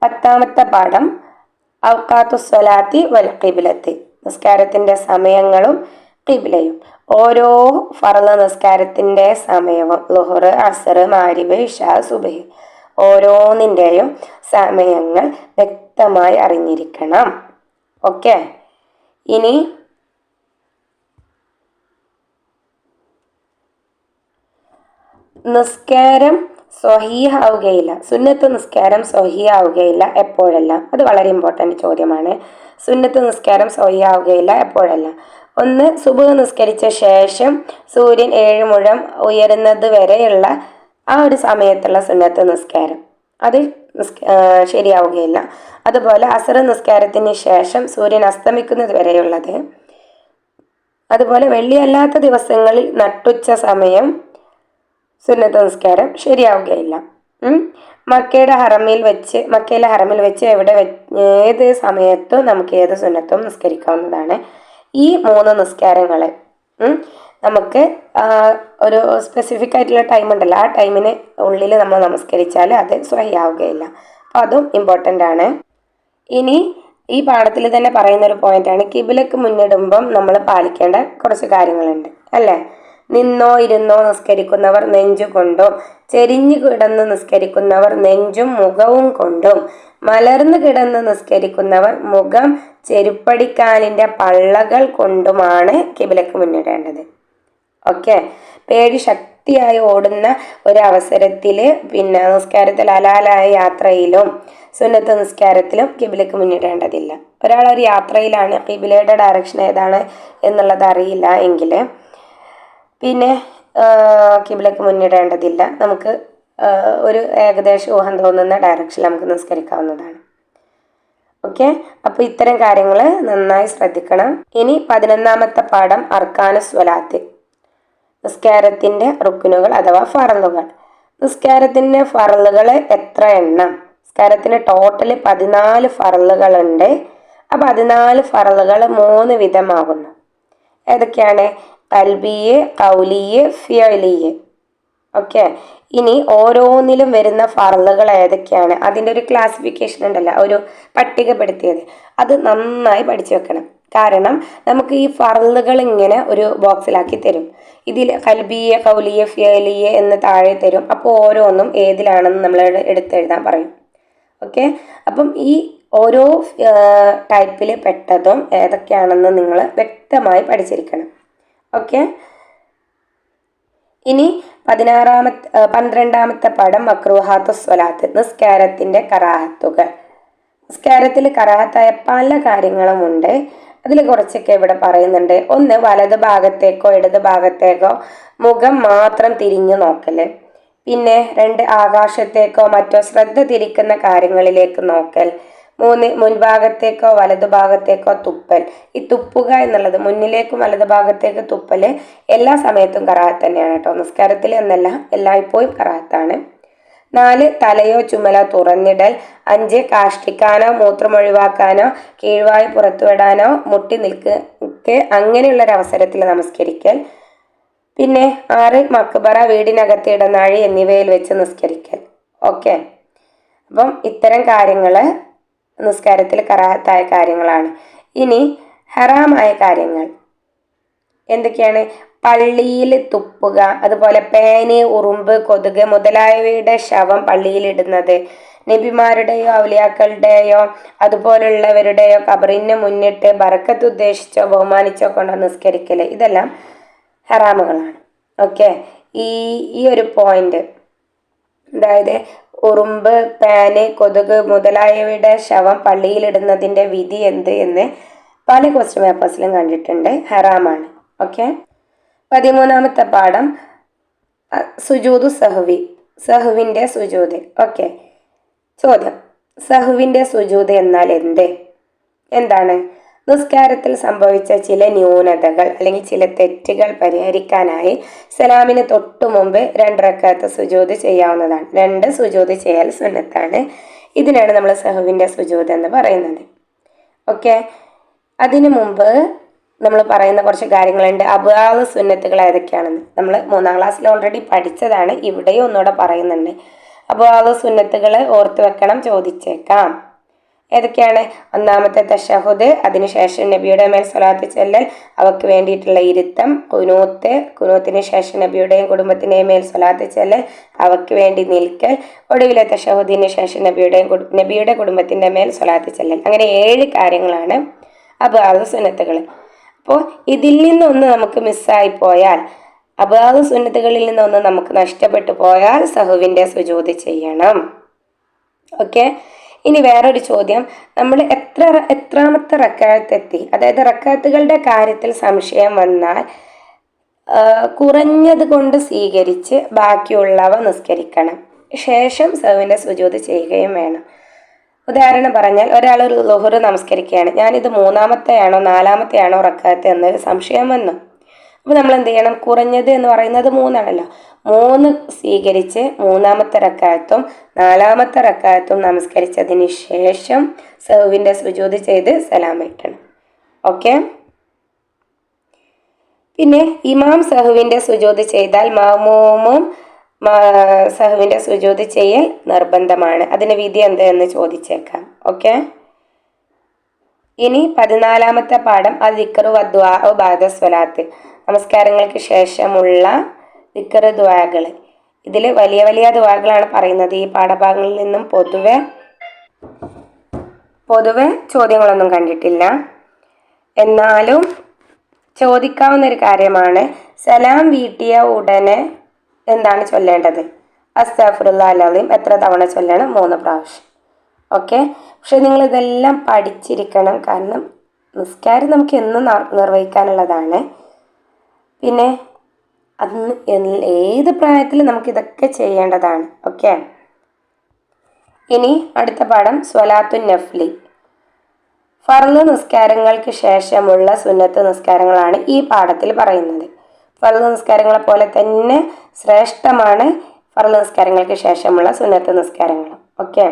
10ാമത്തെ പാഠം ഔഖാത്തു സ്വലാത്തി വൽ ഖിബ്ലത്ത്, നിസ്കാരത്തിൻ്റെ സമയങ്ങളും ഖിബ്ലയും. ഓരോ ഫർള് നിസ്കാരത്തിൻ്റെ സമയവും ളുഹർ, അസ്ർ, മഗ്രിബ്, ഇശാ, സുബ്ഹ് ഓരോന്നിൻ്റെയും സമയങ്ങൾ വ്യക്തമായി അറിഞ്ഞിരിക്കണം. ഓക്കെ, ഇനി നിസ്കാരം സ്വഹീഹാവുകയില്ല, സുന്നത്ത് നിസ്കാരം സ്വഹീഹാവുകയില്ല എപ്പോഴെല്ലാം? അത് വളരെ ഇമ്പോർട്ടൻ്റ് ചോദ്യമാണ്. സുന്നത്ത് നിസ്കാരം സ്വഹീഹാവുകയില്ല എപ്പോഴെല്ലാം? ഒന്ന്, സുബ്ഹ് നിസ്കരിച്ച ശേഷം സൂര്യൻ 7 മുഴം ഉയരുന്നത് വരെയുള്ള ആ ഒരു സമയത്തുള്ള സുന്നത്ത് നിസ്കാരം, അത് ശരിയാവുകയില്ല. അതുപോലെ അസ്ർ നിസ്കാരത്തിന് ശേഷം സൂര്യൻ അസ്തമിക്കുന്നത് വരെയുള്ളത്. അതുപോലെ വെള്ളിയല്ലാത്ത ദിവസങ്ങളിൽ നട്ടുച്ച സമയം സുന്നത്ത് നിസ്കാരം ശരിയാവുകയില്ല. മക്കയിലെ ഹറമിൽ വെച്ച് ഏത് സമയത്തും നമുക്ക് ഏത് സുന്നത്തും നിസ്കരിക്കാവുന്നതാണ്. ഈ 3 നിസ്കാരങ്ങൾ നമുക്ക് ഒരു സ്പെസിഫിക് ആയിട്ടുള്ള ടൈം ഉണ്ടല്ലോ, ആ ടൈമിന് ഉള്ളിൽ നമ്മൾ നമസ്കരിച്ചാൽ അത് സ്വഹിയാവുകയില്ല. അപ്പോൾ അതും ഇമ്പോർട്ടൻ്റ് ആണ്. ഇനി ഈ പാഠത്തിൽ തന്നെ പറയുന്നൊരു പോയിന്റാണ്, കിബിലക്ക് മുന്നിടുമ്പം നമ്മൾ പാലിക്കേണ്ട കുറച്ച് കാര്യങ്ങളുണ്ട് അല്ലേ? നിന്നോ ഇരുന്നോ നിസ്കരിക്കുന്നവർ നെഞ്ചുകൊണ്ടും, ചെരിഞ്ഞു കിടന്ന് നിസ്കരിക്കുന്നവർ നെഞ്ചും മുഖവും കൊണ്ടും, മലർന്നു കിടന്ന് നിസ്കരിക്കുന്നവർ മുഖം ചെരുപ്പടിക്കാലിൻ്റെ പള്ളകൾ കൊണ്ടുമാണ് കിബിലക്ക് മുന്നിടേണ്ടത്. ഓക്കെ, പേടി ശക്തിയായി ഓടുന്ന ഒരവസരത്തിൽ നിസ്കാരത്തിൽ ഹലാലായ യാത്രയിലും സുന്നത്ത് നിസ്കാരത്തിലും കിബിലക്ക് മുന്നിടേണ്ടതില്ല. ഒരാളൊരു യാത്രയിലാണ്, കിബിലയുടെ ഡയറക്ഷൻ ഏതാണ് എന്നുള്ളത് അറിയില്ല എങ്കിൽ കിബിലക്ക് മുന്നിടേണ്ടതില്ല. നമുക്ക് ഒരു ഏകദേശം ഊഹം തോന്നുന്ന ഡയറക്ഷനിൽ നമുക്ക് നിസ്കരിക്കാവുന്നതാണ്. ഓക്കെ, അപ്പോൾ ഇത്തരം കാര്യങ്ങൾ നന്നായി ശ്രദ്ധിക്കണം. ഇനി 11ാമത്തെ പാഠം അർക്കാനു സ്വലാത്ത്, നിസ്കാരത്തിൻ്റെ റുക്നുകൾ അഥവാ ഫറലുകൾ. നിസ്കാരത്തിൻ്റെ ഫറലുകൾ എത്ര എണ്ണം? നിസ്കാരത്തിന് ടോട്ടൽ 14 ഫറലുകളുണ്ട്. ആ 14 ഫറലുകൾ 3 വിധമാകുന്നു. ഏതൊക്കെയാണ്? ഖൽബിയ്, ഖൗലിയ്, ഫിഅലിയ്. ഓക്കെ, ഇനി ഓരോന്നിലും വരുന്ന ഫറലുകൾ ഏതൊക്കെയാണ് അതിൻ്റെ ഒരു ക്ലാസിഫിക്കേഷൻ ഉണ്ടല്ലോ, ഒരു പട്ടികപ്പെടുത്തിയത്, അത് നന്നായി പഠിച്ചു വെക്കണം. കാരണം നമുക്ക് ഈ ഫറലുകൾ ഇങ്ങനെ ഒരു ബോക്സിലാക്കി തരും. ഇതിൽ ഖൽബിയ, ഖൗലിയ, ഫിഅലിയ എന്ന് താഴെ തരും. അപ്പോൾ ഓരോന്നും ഏതിലാണെന്ന് നമ്മൾ എടുത്തെഴുതാൻ പറയും. ഓക്കെ, അപ്പം ഈ ഓരോ ടൈപ്പിൽ പെട്ടതും ഏതൊക്കെയാണെന്ന് നിങ്ങൾ വ്യക്തമായി പഠിച്ചിരിക്കണം. ഓക്കെ, ഇനി 12ാമത്തെ പാഠം മക്രൂഹാത്തു സ്വലാത്ത്, നിസ്കാരത്തിൻ്റെ കറാഹത്തുകൾ. നിസ്കാരത്തിൽ കറാഹത്തായ പല കാര്യങ്ങളുമുണ്ട്. അതിൽ കുറച്ചൊക്കെ ഇവിടെ പറയുന്നുണ്ട്. ഒന്ന്, വലത് ഭാഗത്തേക്കോ ഇടത് ഭാഗത്തേക്കോ മുഖം മാത്രം തിരിഞ്ഞു നോക്കൽ. പിന്നെ 2, ആകാശത്തേക്കോ മറ്റോ ശ്രദ്ധ തിരിക്കുന്ന കാര്യങ്ങളിലേക്ക് നോക്കൽ. 3, മുൻഭാഗത്തേക്കോ വലതുഭാഗത്തേക്കോ തുപ്പൽ. ഈ തുപ്പുക എന്നുള്ളത്, മുന്നിലേക്കും വലതുഭാഗത്തേക്ക് തുപ്പൽ എല്ലാ സമയത്തും കറാഹത്ത് തന്നെയാണ് കേട്ടോ. നിസ്കാരത്തിൽ എന്നല്ല, എല്ലായ്പ്പോഴും കറാഹത്താണ്. 4, തലയോ ചുമലോ തുറന്നിടൽ. 5, കാഷ്ടിക്കാനോ മൂത്രമൊഴിവാക്കാനോ കീഴ്വായി പുറത്തുവിടാനോ മുട്ടി നിൽക്കുക അങ്ങനെയുള്ളൊരവസരത്തിൽ നമസ്കരിക്കൽ. പിന്നെ 6, മക്ബറ, വീടിനകത്ത് ഇടനാഴി എന്നിവയിൽ വെച്ച് നിസ്കരിക്കൽ. ഓക്കെ, അപ്പം ഇത്തരം കാര്യങ്ങൾ നിസ്കാരത്തിൽ കറാഹത്തായ കാര്യങ്ങളാണ്. ഇനി ഹറാമായ കാര്യങ്ങൾ എന്തൊക്കെയാണ്? പള്ളിയിൽ തുപ്പുക, അതുപോലെ പേന്, ഉറുമ്പ്, കൊതുക് മുതലായവയുടെ ശവം പള്ളിയിലിടുന്നത്, നബിമാരുടെയോ ഔലിയാക്കളുടെയോ അതുപോലുള്ളവരുടെയോ ഖബറിന് മുന്നിട്ട് ബറക്കത്ത് ഉദ്ദേശിച്ചോ ബഹുമാനിച്ചോ കൊണ്ടോ നിസ്കരിക്കൽ, ഇതെല്ലാം ഹറാമുകളാണ്. ഓക്കെ, ഈ ഒരു പോയിന്റ്, അതായത് ഉറുമ്പ്, പാന്, കൊതുക് മുതലായവയുടെ ശവം പള്ളിയിലിടുന്നതിൻ്റെ വിധി എന്ത് എന്ന് പല ക്വസ്റ്റ്യൻ പേപ്പേഴ്സിലും കണ്ടിട്ടുണ്ട്. ഹറാമാണ്. ഓക്കെ, 13ാമത്തെ പാഠം സുജൂദു സഹ്വി, സഹ്വിൻ്റെ സുജൂദ്. ഓക്കെ, ചോദ്യം, സഹ്വിൻ്റെ സുജൂദ് എന്നാൽ എന്താണ്? നിസ്കാരത്തിൽ സംഭവിച്ച ചില ന്യൂനതകൾ അല്ലെങ്കിൽ ചില തെറ്റുകൾ പരിഹരിക്കാനായി സലാമിന് തൊട്ടു മുമ്പ് 2 റക്അത്ത് സുജൂദ് ചെയ്യാവുന്നതാണ്. 2 സുജൂദ് ചെയ്യൽ സുന്നത്താണ്. ഇതിനാണ് നമ്മൾ സഹ്വിൻ്റെ സുജൂദ് എന്ന് പറയുന്നത്. ഓക്കെ, അതിനു മുമ്പ് നമ്മൾ പറയുന്ന കുറച്ച് കാര്യങ്ങളുണ്ട്. അബ്വാബ് സുന്നത്തുകൾ ഏതൊക്കെയാണെന്ന് നമ്മൾ 3ാം ക്ലാസ്സിൽ ഓൾറെഡി പഠിച്ചതാണ്, ഇവിടെയും ഒന്നുകൂടെ പറയുന്നുണ്ട്. അപ്പോൾ അത് സുന്നത്തുകൾ ഓർത്ത് വെക്കണം, ചോദിച്ചേക്കാം. ഏതൊക്കെയാണ്? ഒന്നാമത്തെ തശഹുദ്, അതിനുശേഷം നബിയുടെ മേൽ സ്വലാത്ത് ചെല്ലൽ, അവക്ക് വേണ്ടിയിട്ടുള്ള ഇരുത്തം, കുനൂത്തിന് ശേഷം നബിയുടെയും കുടുംബത്തിൻ്റെയും മേൽ സ്വലാത്ത് ചെല്ലൽ, അവക്ക് വേണ്ടി നിൽക്കൽ, ഒടുവിലെ തശഹുദിന് ശേഷം നബിയുടെ കുടുംബത്തിൻ്റെ മേൽ സ്വലാത്ത് ചെല്ലൽ. അങ്ങനെ 7 കാര്യങ്ങളാണ് അബ്വാബ് സുന്നത്തുകൾ. അപ്പോൾ ഇതിൽ നിന്നൊന്ന് നമുക്ക് മിസ്സായി പോയാൽ, അബ്വാബ് സുന്നത്തുകളിൽ നിന്നൊന്ന് നമുക്ക് നഷ്ടപ്പെട്ടു പോയാൽ സഹുവിൻ്റെ സുജൂദ് ചെയ്യണം. ഓക്കെ. ഇനി വേറൊരു ചോദ്യം, നമ്മൾ എത്രാമത്തെ റക്അത്ത്, അതായത് റക്അത്തുകളുടെ കാര്യത്തിൽ സംശയം വന്നാൽ കുറഞ്ഞത് കൊണ്ട് സ്വീകരിച്ച് ബാക്കിയുള്ളവ നിസ്കരിക്കണം, ശേഷം സഹുവിൻ്റെ സുജൂദ് ചെയ്യുകയും വേണം. ഉദാഹരണം പറഞ്ഞാൽ, ഒരാൾ ഒരു ളുഹർ നമസ്കരിക്കുകയാണ്, ഞാനിത് 3-മത്തെയാണോ 4-മത്തെയാണോ റക്അത്ത് എന്നൊരു സംശയം വന്നു. അപ്പോൾ നമ്മൾ എന്ത് ചെയ്യണം? കുറഞ്ഞത് എന്ന് പറയുന്നത് 3 ആണല്ലോ, 3 സ്വീകരിച്ച് 3-മത്തെ റക്അത്തും 4-മത്തെ റക്അത്തും നമസ്കരിച്ചതിന് ശേഷം സഹുവിൻ്റെ സുജൂദ് ചെയ്ത് സലാം വീട്ടണം. ഓക്കെ. പിന്നെ ഇമാം സഹുവിൻ്റെ സുജൂദ് ചെയ്താൽ മഅ്മൂമും സഹുവിൻ്റെ സുജൂദ് ചെയ്യൽ നിർബന്ധമാണ്. അതിന് വിധി എന്ത് എന്ന് ചോദിച്ചേക്കാം. ഓക്കെ. ഇനി 14-മത്തെ പാഠം അദ്ദിക്റു വദ്ദുആഉ ബഅദ സ്വലാത്ത്, നമസ്കാരങ്ങൾക്ക് ശേഷമുള്ള ദിക്ർ ദുആകൾ. ഇതിൽ വലിയ വലിയ ദുആകളാണ് പറയുന്നത്. ഈ പാഠഭാഗങ്ങളിൽ നിന്നും പൊതുവെ ചോദ്യങ്ങളൊന്നും കണ്ടിട്ടില്ല, എന്നാലും ചോദിക്കാവുന്ന ഒരു കാര്യമാണ്. സലാം വീട്ടിയ ഉടനെ എന്താണ് ചൊല്ലേണ്ടത്? അസ്തഗ്ഫിറുല്ലാഹൽ അസീം എത്ര തവണ ചൊല്ലണം? 3 പ്രാവശ്യം. ഓക്കെ. പക്ഷെ നിങ്ങൾ ഇതെല്ലാം പഠിച്ചിരിക്കണം, കാരണം നിസ്കാരം നമുക്ക് എന്നും നിർവഹിക്കാനുള്ളതാണ്. പിന്നെ അന്ന് ഏത് പ്രായത്തിൽ നമുക്കിതൊക്കെ ചെയ്യേണ്ടതാണ്. ഓക്കെ. ഇനി അടുത്ത പാഠം സ്വലാത്തുൻ നഫ്ലി, ഫർള് നിസ്കാരങ്ങൾക്ക് ശേഷമുള്ള സുന്നത്ത് നിസ്കാരങ്ങളാണ് ഈ പാഠത്തിൽ പറയുന്നത്. ഫർള് നിസ്കാരങ്ങളെ പോലെ തന്നെ ശ്രേഷ്ഠമാണ് ഫർള് നിസ്കാരങ്ങൾക്ക് ശേഷമുള്ള സുന്നത്ത് നിസ്കാരങ്ങൾ. ഓക്കെ.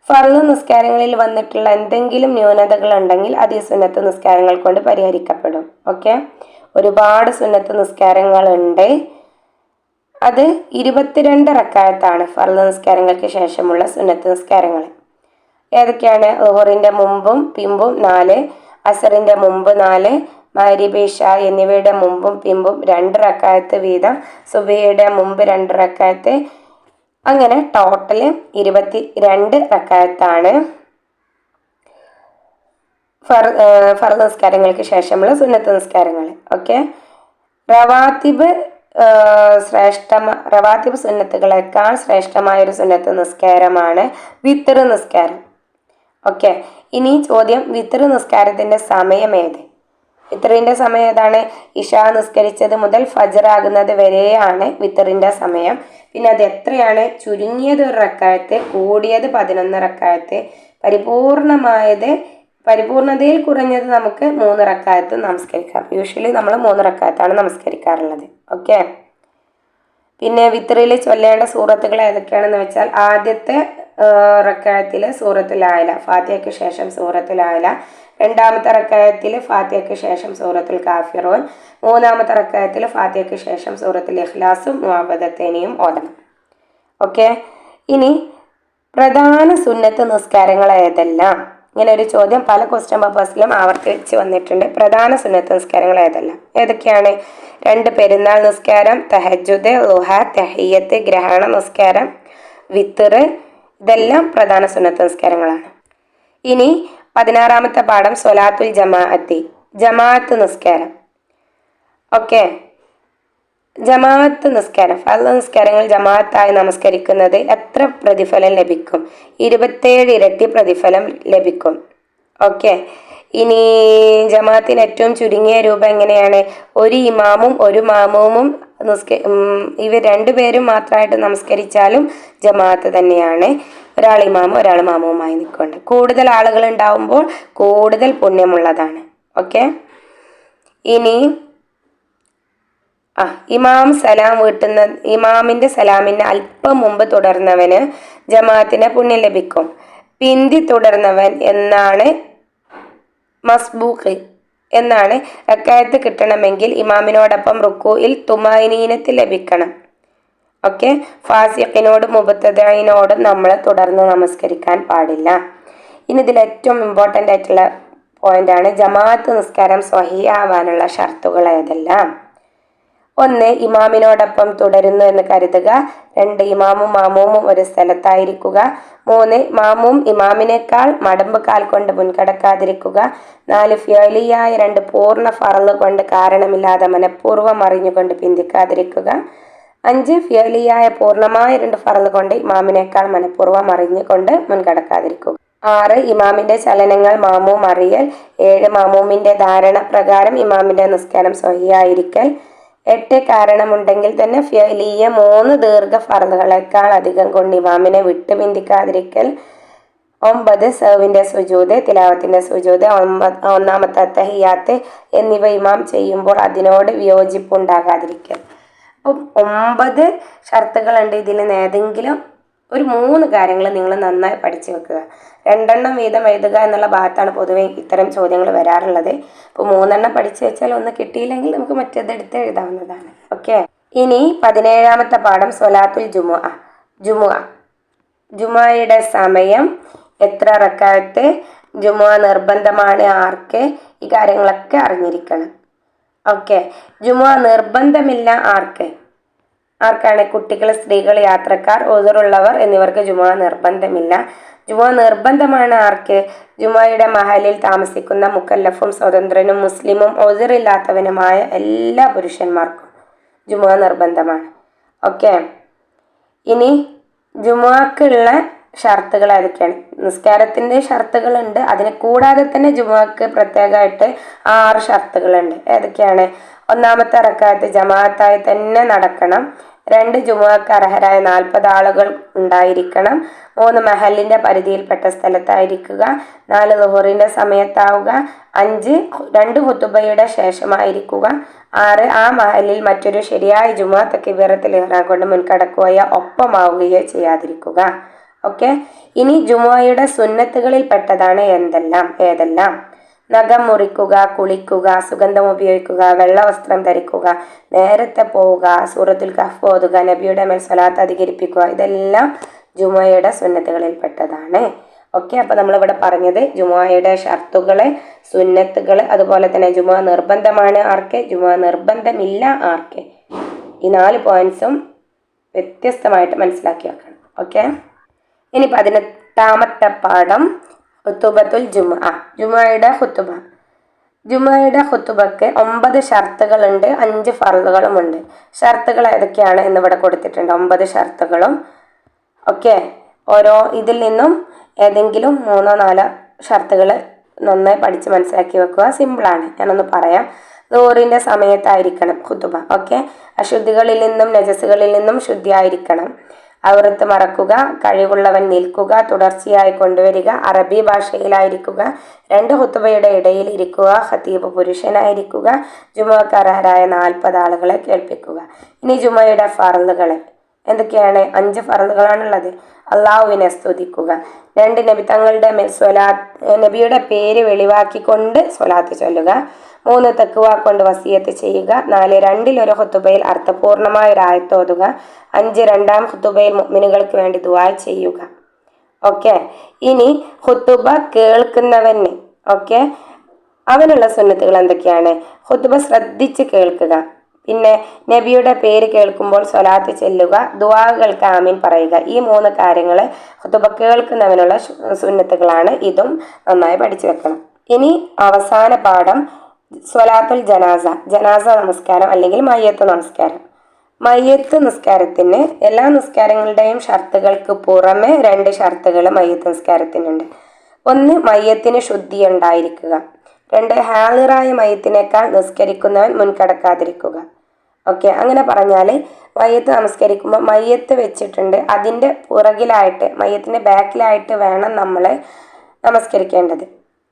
ഫർള് നിസ്കാരങ്ങളിൽ വന്നിട്ടുള്ള എന്തെങ്കിലും ന്യൂനതകൾ ഉണ്ടെങ്കിൽ അത് ഈ സുന്നത്ത് നിസ്കാരങ്ങൾ കൊണ്ട് പരിഹരിക്കപ്പെടും. ഓക്കെ. ഒരുപാട് സുന്നത്ത് നിസ്കാരങ്ങളുണ്ട്. അത് 22 റക്അത്താണ് ഫർള് നിസ്കാരങ്ങൾക്ക് ശേഷമുള്ള സുന്നത്ത് നിസ്കാരങ്ങൾ. ഏതൊക്കെയാണ്? ളുഹറിൻ്റെ മുമ്പും പിമ്പും 4, അസറിൻ്റെ മുമ്പ് 4, മഗ്രിബ് ഇശാ എന്നിവയുടെ മുമ്പും പിമ്പും 2 റക്അത്ത് വീതം, സുബഹിയുടെ മുമ്പ് 2 റക്അത്ത്, അങ്ങനെ ടോട്ടൽ 22 റക്അത്താണ് ഫർള് നിസ്കാരങ്ങൾക്ക് ശേഷമുള്ള സുന്നത്ത് നിസ്കാരങ്ങൾ. ഓക്കെ. റവാത്തിബ് സുന്നത്തുകളെക്കാൾ ശ്രേഷ്ഠമായൊരു സുന്നത്ത് നിസ്കാരമാണ് വിത്ർ നിസ്കാരം. ഓക്കെ. ഇനി ചോദ്യം, വിത്ർ നിസ്കാരത്തിൻ്റെ സമയം ഏത്? വിത്റിൻ്റെ സമയം ഏതാണ്? ഇശാ നിസ്കരിച്ചത് മുതൽ ഫജ്ർ ആകുന്നത് വരെയാണ് വിത്റിൻ്റെ സമയം. പിന്നെ അത് എത്രയാണ്? ചുരുങ്ങിയത് 1 റക്അത്ത്, കൂടിയത് 11 റക്അത്ത്, പരിപൂർണതയിൽ കുറഞ്ഞത് നമുക്ക് 3 റക്അത്ത് നമസ്കരിക്കാം. യൂഷ്വലി നമ്മൾ 3 റക്അത്താണ് നമസ്കരിക്കാറുള്ളത്. ഓക്കെ. പിന്നെ വിത്റിൽ ചൊല്ലേണ്ട സൂറത്തുകൾ ഏതൊക്കെയാണെന്ന് വെച്ചാൽ, ആദ്യത്തെ റക്അത്തിൽ സൂറത്തുൽ ആല, ഫാത്തിഹയ്ക്ക് ശേഷം സൂറത്തുൽ ആല, 2-മത്തെ റക്അത്തിൽ ഫാത്തിഹയ്ക്ക് ശേഷം സൂറത്തുൽ കാഫിറൂൻ, 3-മത്തെ റക്അത്തിൽ ഫാത്തിഹയ്ക്ക് ശേഷം സൂറത്തുൽ ഇഖ്ലാസും മുഅവ്വദത്തൈനിയും ഓതണം. ഓക്കെ. ഇനി പ്രധാന സുന്നത്ത് നിസ്കാരങ്ങൾ ഏതെല്ലാം? ഇങ്ങനെ ഒരു ചോദ്യം പല ക്വസ്റ്റ്യൻ പേപ്പേഴ്സിലും ആവർത്തിച്ച് വന്നിട്ടുണ്ട്. പ്രധാന സുന്നത്ത് നിസ്കാരങ്ങൾ ഏതൊക്കെയാണ്? 2 പെരുന്നാൾ നിസ്കാരം, തഹജ്ജുദ്, ളുഹ, തഹിയ്യത്ത്, ഗ്രഹണ നിസ്കാരം, വിത്ർ, ഇതെല്ലാം പ്രധാന സുന്നത്ത് നിസ്കാരങ്ങളാണ്. ഇനി 16-മത്തെ പാഠം സ്വലാത്തുൽ ജമാഅത്ത് നിസ്കാരം. ഓക്കെ. ജമാഅത്ത് നിസ്കാരം, ഫർള് നിസ്കാരങ്ങൾ ജമാഅത്തായി നമസ്കരിക്കുന്നത് എത്ര പ്രതിഫലം ലഭിക്കും? 27 ഇരട്ടി പ്രതിഫലം ലഭിക്കും. ഓക്കെ. ഇനി ജമാഅത്തിന് ഏറ്റവും ചുരുങ്ങിയ രൂപം എങ്ങനെയാണ്? 1 ഇമാമും 1 മാമൂമും ഇവർ 2 പേരും മാത്രമായിട്ട് നമസ്കരിച്ചാലും ജമാഅത്ത് തന്നെയാണ്. ഒരാൾ ഇമാമും ഒരാൾ മാമൂമായി നിൽക്കുന്നുണ്ട്. കൂടുതൽ ആളുകൾ ഉണ്ടാവുമ്പോൾ കൂടുതൽ പുണ്യമുള്ളതാണ്. ഓക്കെ. ഇനി ഇമാമിന്റെ സലാമിന് അല്പം മുമ്പ് തുടർന്നവന് ജമാഅത്തിന് പുണ്യം ലഭിക്കും. പിന്തി തുടർന്നവൻ മസ്ബൂഖ് എന്നാണ്. റക്അത്ത് കിട്ടണമെങ്കിൽ ഇമാമിനോടൊപ്പം റുക്കൂഇൽ തുമഅനീനത്ത് ലഭിക്കണം. ഓക്കെ. ഫാസിഖിനോടും മുബത്തദഈനോടും നമ്മൾ തുടർന്ന് നമസ്കരിക്കാൻ പാടില്ല. ഇനി ഇതിൽ ഏറ്റവും ഇമ്പോർട്ടൻ്റ് ആയിട്ടുള്ള പോയിന്റാണ് ജമാഅത്ത് നിസ്കാരം സ്വഹീഹാവാനുള്ള ഷർത്തുകൾ ഏതെല്ലാം. 1. ഇമാമിനോടൊപ്പം തുടരുന്നു എന്ന് കരുതുക. 2. ഇമാമും മാമൂമും ഒരു സ്ഥലത്തായിരിക്കുക. 3. മാമൂം ഇമാമിനേക്കാൾ മടമ്പ് കാൽ കൊണ്ട് മുൻകടക്കാതിരിക്കുക. 4. ഫിഅലിയായ 2 പൂർണ്ണ ഫർള് കൊണ്ട് കാരണമില്ലാതെ മനഃപൂർവ്വം അറിഞ്ഞുകൊണ്ട് പിന്തിക്കാതിരിക്കുക. 5. ഫിഅലിയായ പൂർണ്ണമായ 2 ഫർള് കൊണ്ട് ഇമാമിനേക്കാൾ മനഃപൂർവ്വം അറിഞ്ഞുകൊണ്ട് മുൻകടക്കാതിരിക്കുക. 6. ഇമാമിന്റെ ചലനങ്ങൾ മാമൂം അറിയൽ. 7. മാമൂമിന്റെ ധാരണ പ്രകാരം ഇമാമിന്റെ നിസ്കാരം സ്വഹിയായിരിക്കൽ. 8. കാരണമുണ്ടെങ്കിൽ തന്നെ ഫിഅലിയ 3 ദീർഘ ഫർളുകളേക്കാൾ അധികം കൊണ്ട് ഇമാമിനെ വിട്ട് പിന്തിക്കാതിരിക്കൽ. 9. സഹ്വിന്റെ സുജൂദ്, തിലാവത്തിന്റെ സുജൂദ്, ഒന്നാമത്തെ അത്തഹിയാത്ത് എന്നിവ ഇമാം ചെയ്യുമ്പോൾ അതിനോട് വിയോജിപ്പുണ്ടാകാതിരിക്കൽ. അപ്പം 9 ഷർത്തുകളുണ്ട്. ഇതിൽ നിന്ന് ഏതെങ്കിലും ഒരു 3 കാര്യങ്ങൾ നിങ്ങൾ നന്നായി പഠിച്ചു വെക്കുക. 2 വീതം എഴുതുക എന്നുള്ള ഭാഗത്താണ് പൊതുവെ ഇത്തരം ചോദ്യങ്ങൾ വരാറുള്ളത്. അപ്പോൾ 3 പഠിച്ചു വെച്ചാൽ ഒന്ന് കിട്ടിയില്ലെങ്കിൽ നമുക്ക് മറ്റേതെടുത്ത് എഴുതാവുന്നതാണ്. ഓക്കെ. ഇനി 17ാമത്തെ പാഠം സ്വലാത്തുൽ ജുമുഅയുടെ സമയം, എത്ര റക്അത്ത്, ജുമുഅ നിർബന്ധമാണ് ആർക്ക്, ഈ കാര്യങ്ങളൊക്കെ അറിഞ്ഞിരിക്കണം. ഓക്കെ. ജുമുഅ നിർബന്ധമില്ല ആർക്കാണ്? കുട്ടികൾ, സ്ത്രീകൾ, യാത്രക്കാർ, ഉദറുള്ളവർ എന്നിവർക്ക് ജുമുഅ നിർബന്ധമില്ല. ജുമുഅ നിർബന്ധമാണ് ആർക്ക്? ജുമുഅയുടെ മഹലിൽ താമസിക്കുന്ന മുക്കല്ലഫും സ്വതന്ത്രനും മുസ്ലിമും ഉദറില്ലാത്തവനുമായ എല്ലാ പുരുഷന്മാർക്കും ജുമുഅ നിർബന്ധമാണ്. ഓക്കെ. ഇനി ജുമുഅക്കുള്ള ഷർത്തുകൾ ഏതൊക്കെയാണ്? നിസ്കാരത്തിൻ്റെ ഷർത്തുകളുണ്ട്. അതിനെ കൂടാതെ തന്നെ ജുമുഅക്ക് പ്രത്യേകമായിട്ട് 6 ഷർത്തുകളുണ്ട്. ഏതൊക്കെയാണ്? 1. റക്അത്ത് ജമാഅത്തായി തന്നെ നടക്കണം. 2. ജുമുഅക്ക് അർഹരായ 40 ആളുകൾ ഉണ്ടായിരിക്കണം. 3. മഹലിന്റെ പരിധിയിൽപ്പെട്ട സ്ഥലത്തായിരിക്കുക. 4. ളുഹറിന്റെ സമയത്താവുക. 5. 2 ഖുതുബയുടെ ശേഷമായിരിക്കുക. 6. ആ മഹലിൽ മറ്റൊരു ശരിയായ ജുമുഅ തക്ബീറത്തുൽ ഇഹ്റാം കൊണ്ട് മുൻകടക്കുകയോ ഒപ്പമാവുകയോ ചെയ്യാതിരിക്കുക. ഓക്കെ. ഇനി ജുമുഅയുടെ സുന്നത്തുകളിൽ പെട്ടതാണ് ഏതെല്ലാം? നഖം മുറിക്കുക, കുളിക്കുക, സുഗന്ധം ഉപയോഗിക്കുക, വെള്ള വസ്ത്രം ധരിക്കുക, നേരത്തെ പോവുക, സൂറത്തുൽ കഹ്ഫ് ഓതുക, നബിയുടെ മേൽ സ്വലാത്ത് അധികരിപ്പിക്കുക, ഇതെല്ലാം ജുമുഅയുടെ സുന്നത്തുകളിൽ പെട്ടതാണ്. ഓക്കെ. അപ്പോൾ നമ്മളിവിടെ പറഞ്ഞത് ജുമുഅയുടെ ഷർത്തുകൾ, സുന്നത്തുകൾ, അതുപോലെ തന്നെ ജുമുഅ നിർബന്ധമാണ് ആർക്ക്, ജുമുഅ നിർബന്ധമില്ല ആർക്ക്, ഈ 4 പോയിന്റ്സും വ്യത്യസ്തമായിട്ട് മനസ്സിലാക്കി വെക്കണം. ഓക്കെ. ഇനി 18ാമത്തെ പാഠം ഖുതുബത്തുൽ ജുമുഅയുടെ ഖുതുബ. ജുമുഅയുടെ ഖുതുബക്ക് 9 ഷർത്തുകളുണ്ട്, 5 ഫർളുകളുമുണ്ട്. ഷർത്തുകൾ ഏതൊക്കെയാണ് എന്നിവിടെ കൊടുത്തിട്ടുണ്ട്. 9 ഷർത്തുകളും. ഓക്കെ. ഓരോ ഇതിൽ നിന്നും ഏതെങ്കിലും 3-4 ഷർത്തുകൾ നന്നായി പഠിച്ച് മനസ്സിലാക്കി വെക്കുക. സിമ്പിളാണ്, ഞാനൊന്ന് പറയാം. ളുഹറിന്റെ സമയത്തായിരിക്കണം ഖുതുബ. ഓക്കെ. അശുദ്ധികളിൽ നിന്നും നജസുകളിൽ നിന്നും ശുദ്ധിയായിരിക്കണം. ഔറത്ത് മറക്കുക, കഴിവുള്ളവൻ നിൽക്കുക, തുടർച്ചയായി കൊണ്ടുവരിക, അറബി ഭാഷയിലായിരിക്കുക, 2 ഖുതുബയുടെ ഇടയിൽ ഇരിക്കുക, ഖതീബ് പുരുഷനായിരിക്കുക, ജുമുഅക്ക് അർഹരായ 40 ആളുകളെ കേൾപ്പിക്കുക. ഇനി ജുമുഅയുടെ ഫർളുകൾ എന്തൊക്കെയാണ്? 5 ഫർളുകളാണുള്ളത്. അള്ളാഹുവിനെ സ്തുതിക്കുക, 2 നബി തങ്ങളുടെ നബിയുടെ പേര് വെളിവാക്കിക്കൊണ്ട് സ്വലാത്ത് ചൊല്ലുക, 3 തഖ്വ കൊണ്ട് വസിയത്ത് ചെയ്യുക, 4 2-1 ഖുതുബയിൽ അർത്ഥപൂർണമായ ഒരു ആയത്ത് ഓതുക, 5 2-ാം ഖുതുബയിൽ മുഅ്മിനുകൾക്ക് വേണ്ടി ദുആ ചെയ്യുക. ഓക്കെ. ഇനി ഖുതുബ കേൾക്കുന്നവന് അവനുള്ള സുന്നത്തുകൾ എന്തൊക്കെയാണ്? ഖുതുബ ശ്രദ്ധിച്ച് കേൾക്കുക, പിന്നെ നബിയുടെ പേര് കേൾക്കുമ്പോൾ സ്വലാത്ത് ചെല്ലുക, ദുആകൾക്ക് ആമീൻ പറയുക. ഈ 3 കാര്യങ്ങൾ ഖുതുബ കേൾക്കുന്നവനുള്ള സുന്നത്തുകളാണ്. ഇതും നന്നായി പഠിച്ചു വെക്കണം. ഇനി അവസാന പാഠം സ്വലാത്തുൽ ജനാസ നമസ്കാരം അല്ലെങ്കിൽ മയ്യത്ത് നമസ്കാരം. മയ്യത്ത് നിസ്കാരത്തിന് എല്ലാ നിസ്കാരങ്ങളുടെയും ഷർത്തുകൾക്ക് പുറമെ 2 ഷർത്തുകൾ മയ്യത്ത് നിസ്കാരത്തിനുണ്ട്. 1. മയ്യത്തിന് ശുദ്ധി ഉണ്ടായിരിക്കുക. 2. ഹാളിറായ മയ്യത്തിനേക്കാൾ നിസ്കരിക്കുന്നവൻ മുൻകടക്കാതിരിക്കുക. ഓക്കെ. അങ്ങനെ പറഞ്ഞാൽ മയ്യത്ത് നമസ്കരിക്കുമ്പോൾ മയ്യത്ത് വെച്ചിട്ടുണ്ട്, അതിൻ്റെ പുറകിലായിട്ട് മയ്യത്തിൻ്റെ ബാക്കിലായിട്ട് വേണം നമ്മൾ നമസ്കരിക്കേണ്ടത്.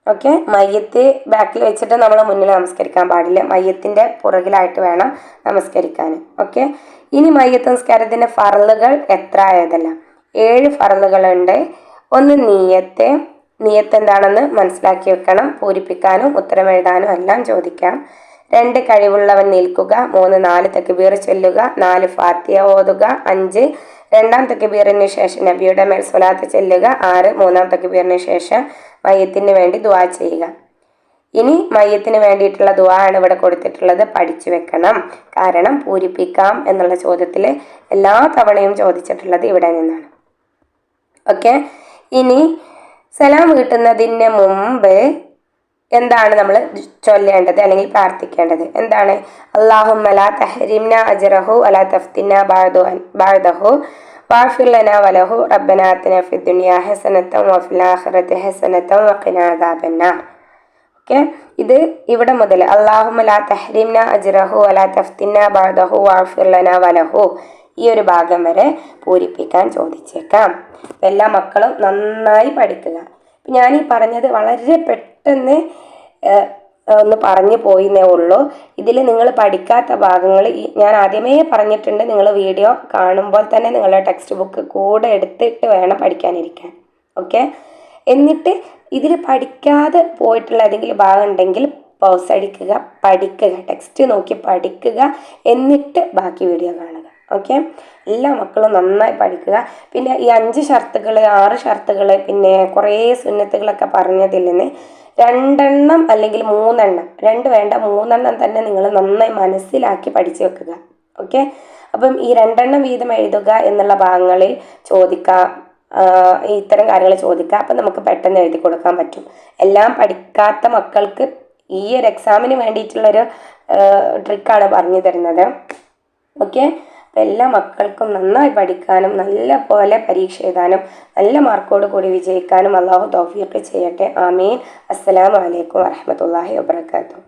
ഓക്കെ. മയ്യത്ത് ബാക്കിൽ വെച്ചിട്ട് നമ്മൾ മുന്നിൽ നമസ്കരിക്കാൻ പാടില്ല, മയ്യത്തിൻ്റെ പുറകിലായിട്ട് വേണം നമസ്കരിക്കാൻ. ഓക്കെ. ഇനി മയ്യത്ത് നമസ്കാരത്തിൻ്റെ ഫർളുകൾ ഏതെല്ലാം? 7 ഫർളുകളുണ്ട്. 1. നിയ്യത്ത് എന്താണെന്ന് മനസ്സിലാക്കി വെക്കണം, പൂരിപ്പിക്കാനും ഉത്തരം എഴുതാനും എല്ലാം ചോദിക്കാം. 2 കഴിവുള്ളവൻ നിൽക്കുക, 3 4 തക്ബീർ ചൊല്ലുക, 4 ഫാത്തിഹ ഓതുക, 5 രണ്ടാം തക്ബീറിന് ശേഷം നബിയുടെ മേൽ സ്വലാത്ത് ചൊല്ലുക, 6 മൂന്നാം തക്ബീറിന് ശേഷം മയ്യത്തിന് വേണ്ടി ദുആ ചെയ്യുക. ഇനി മയ്യത്തിന് വേണ്ടിയിട്ടുള്ള ദുആ ആണ് ഇവിടെ കൊടുത്തിട്ടുള്ളത്, പഠിച്ചു വെക്കണം. കാരണം പൂരിപ്പിക്കാം എന്നുള്ള ചോദ്യത്തിൽ എല്ലാ തവണയും ചോദിച്ചിട്ടുള്ളത് ഇവിടെ നിന്നാണ്. ഓക്കെ, ഇനി സലാം വീട്ടുന്നതിന് മുമ്പ് എന്താണ് നമ്മൾ ചൊല്ലേണ്ടത് അല്ലെങ്കിൽ പ്രാർത്ഥിക്കേണ്ടത്? എന്താണ്? അല്ലാഹുമ്മ ലാ തഹ്രിംന അജ്റഹു വലാ തഫ്തിന ബഅദഹു വഗ്ഫിർ ലനാ വലഹു റബ്ബനാ ആതിനാ ഫിദ് ദുനിയാ ഹസനത്തൻ വഫിൽ ആഖിറതി ഹസനത്തൻ വഖിനാ അദാബന്നാർ. ഓക്കെ, ഇത് ഇവിടെ മുതൽ അല്ലാഹുമ്മ ലാ തഹ്രിംന അജ്റഹു വലാ തഫ്തിന ബഅദഹു വഗ്ഫിർ ലനാ വലഹു ഈ ഒരു ഭാഗം വരെ പൂരിപ്പിക്കാൻ ചോദിച്ചേക്കാം. എല്ലാ മക്കളും നന്നായി പഠിക്കുക. ഞാൻ ഈ പറഞ്ഞത് വളരെ പെട്ടെന്ന് ഒന്ന് പറഞ്ഞു പോയിന്നേ ഉള്ളൂ. ഇതിൽ നിങ്ങൾ പഠിക്കാത്ത ഭാഗങ്ങൾ ഞാൻ ആദ്യമേ പറഞ്ഞിട്ടുണ്ട്. നിങ്ങൾ വീഡിയോ കാണുമ്പോൾ തന്നെ നിങ്ങളുടെ ടെക്സ്റ്റ് ബുക്ക് കൂടെ എടുത്തിട്ട് വേണം പഠിക്കാനിരിക്കാൻ. ഓക്കെ, എന്നിട്ട് ഇതിൽ പഠിക്കാതെ പോയിട്ടുള്ള ഏതെങ്കിലും ഭാഗം ഉണ്ടെങ്കിൽ പൗസ് അടിക്കുക, പഠിക്കുക, ടെക്സ്റ്റ് നോക്കി പഠിക്കുക, എന്നിട്ട് ബാക്കി വീഡിയോ കാണുക. ഓക്കെ, എല്ലാ മക്കളും നന്നായി പഠിക്കുക. പിന്നെ ഈ 5 ഷർത്തുകൾ 6 ഷർത്തുകൾ പിന്നെ കുറേ സുന്നത്തുകളൊക്കെ പറഞ്ഞതിൽ നിന്ന് 2 എണ്ണം അല്ലെങ്കിൽ 3 എണ്ണം, 2 വേണ്ട 3 എണ്ണം തന്നെ നിങ്ങൾ നന്നായി മനസ്സിലാക്കി പഠിച്ചു വെക്കുക. ഓക്കെ, അപ്പം ഈ 2 എണ്ണം വീതം എഴുതുക എന്നുള്ള ഭാഗങ്ങളിൽ ചോദിക്കാം, ഇത്തരം കാര്യങ്ങൾ ചോദിക്കാം. അപ്പം നമുക്ക് പെട്ടെന്ന് എഴുതി കൊടുക്കാൻ പറ്റും. എല്ലാം പഠിക്കാത്ത മക്കൾക്ക് ഈ ഒരു എക്സാമിന് വേണ്ടിയിട്ടുള്ളൊരു ട്രിക്കാണ് പറഞ്ഞു തരുന്നത്. ഓക്കെ, അപ്പം എല്ലാ മക്കൾക്കും നന്നായി പഠിക്കാനും നല്ല പോലെ പരീക്ഷ എഴുതാനും നല്ല മാർക്കോട് കൂടി വിജയിക്കാനും അള്ളാഹു തൗഫീഖ് ചെയ്യട്ടെ. ആമീൻ. അസ്സലാമു അലൈക്കും വറഹ്മത്തുള്ളാഹി വബറകാതുഹു.